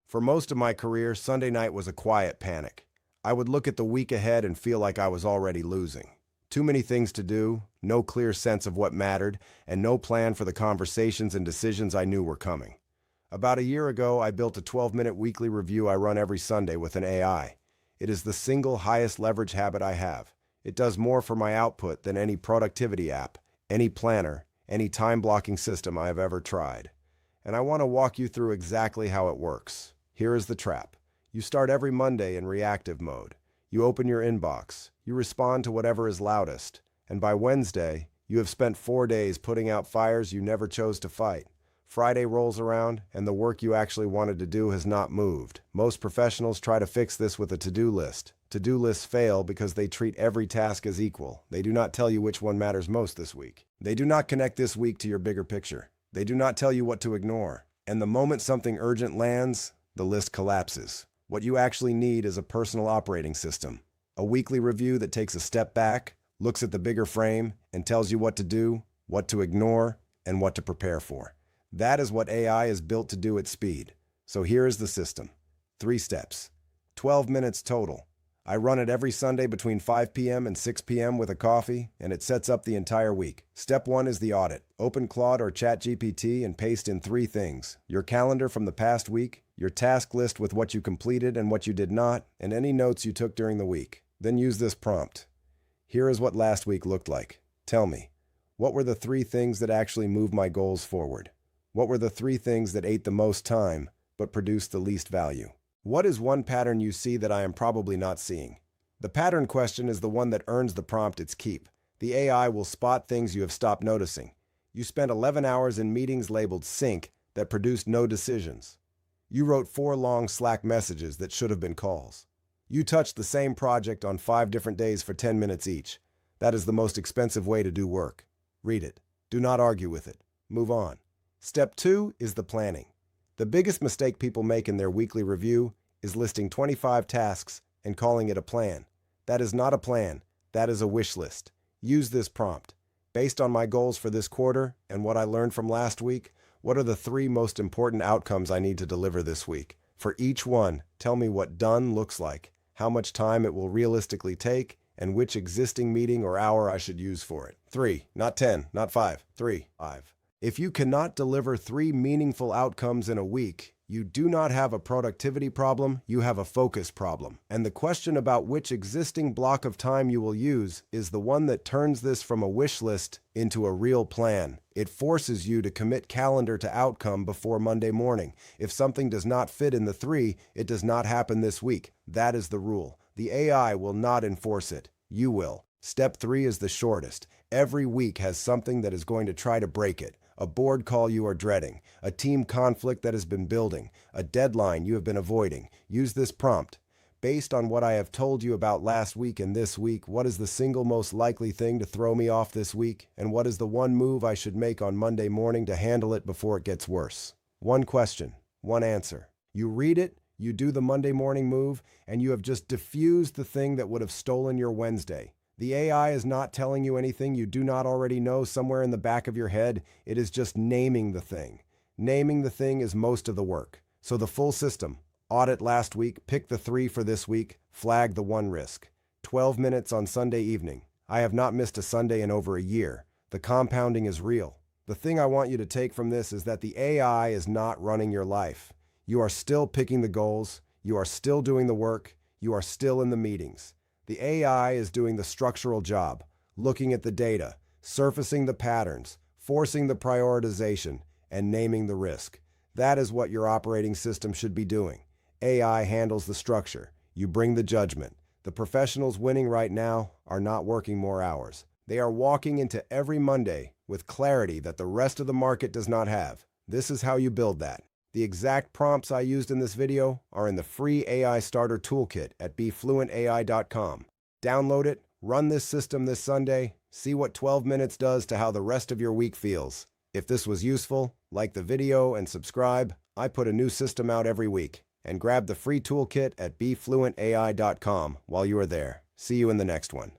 For most of my career, Sunday night was a quiet panic. I would look at the week ahead and feel like I was already losing. Too many things to do, no clear sense of what mattered, and no plan for the conversations and decisions I knew were coming. About a year ago, I built a 12-minute weekly review I run every Sunday with an AI. It is the single highest leverage habit I have. It does more for my output than any productivity app, any planner, any time-blocking system I have ever tried. And I want to walk you through exactly how it works. Here is the trap. You start every Monday in reactive mode. You open your inbox. You respond to whatever is loudest. And by Wednesday, you have spent 4 days putting out fires you never chose to fight. Friday rolls around, and the work you actually wanted to do has not moved. Most professionals try to fix this with a to-do list. To-do lists fail because they treat every task as equal. They do not tell you which one matters most this week. They do not connect this week to your bigger picture. They do not tell you what to ignore. And the moment something urgent lands, the list collapses. What you actually need is a personal operating system. A weekly review that takes a step back, looks at the bigger frame, and tells you what to do, what to ignore, and what to prepare for. That is what AI is built to do at speed. So here is the system. 3 steps. 12 minutes total. I run it every Sunday between 5 p.m. and 6 p.m. with a coffee, and it sets up the entire week. Step 1 is the audit. Open Claude or ChatGPT and paste in 3 things: your calendar from the past week, your task list with what you completed and what you did not, and any notes you took during the week. Then use this prompt. Here is what last week looked like. Tell me, what were the 3 things that actually moved my goals forward? What were the 3 things that ate the most time but produced the least value? What is one pattern you see that I am probably not seeing? The pattern question is the one that earns the prompt its keep. The AI will spot things you have stopped noticing. You spent 11 hours in meetings labeled sync that produced no decisions. You wrote 4 long Slack messages that should have been calls. You touched the same project on 5 different days for 10 minutes each. That is the most expensive way to do work. Read it. Do not argue with it. Move on. Step 2 is the planning. The biggest mistake people make in their weekly review is listing 25 tasks and calling it a plan. That is not a plan. That is a wish list. Use this prompt. Based on my goals for this quarter and what I learned from last week, what are the 3 most important outcomes I need to deliver this week? For each one, tell me what done looks like, how much time it will realistically take, and which existing meeting or hour I should use for it. 3, not 10, not 5, 3, 5. If you cannot deliver 3 meaningful outcomes in a week, you do not have a productivity problem, you have a focus problem. And the question about which existing block of time you will use is the one that turns this from a wish list into a real plan. It forces you to commit calendar to outcome before Monday morning. If something does not fit in the 3, it does not happen this week. That is the rule. The AI will not enforce it. You will. Step 3 is the shortest. Every week has something that is going to try to break it. A board call you are dreading, a team conflict that has been building, a deadline you have been avoiding. Use this prompt. Based on what I have told you about last week and this week, what is the single most likely thing to throw me off this week? And what is the one move I should make on Monday morning to handle it before it gets worse? 1 question, 1 answer. You read it, you do the Monday morning move, and you have just diffused the thing that would have stolen your Wednesday. The AI is not telling you anything you do not already know somewhere in the back of your head. It is just naming the thing. Naming the thing is most of the work. So the full system: audit last week, pick the 3 for this week, flag the 1 risk. 12 minutes on Sunday evening. I have not missed a Sunday in over a year. The compounding is real. The thing I want you to take from this is that the AI is not running your life. You are still picking the goals. You are still doing the work. You are still in the meetings. The AI is doing the structural job, looking at the data, surfacing the patterns, forcing the prioritization, and naming the risk. That is what your operating system should be doing. AI handles the structure. You bring the judgment. The professionals winning right now are not working more hours. They are walking into every Monday with clarity that the rest of the market does not have. This is how you build that. The exact prompts I used in this video are in the free AI Starter Toolkit at befluentai.com. Download it, run this system this Sunday, see what 12 minutes does to how the rest of your week feels. If this was useful, like the video and subscribe. I put a new system out every week. And grab the free toolkit at befluentai.com while you are there. See you in the next one.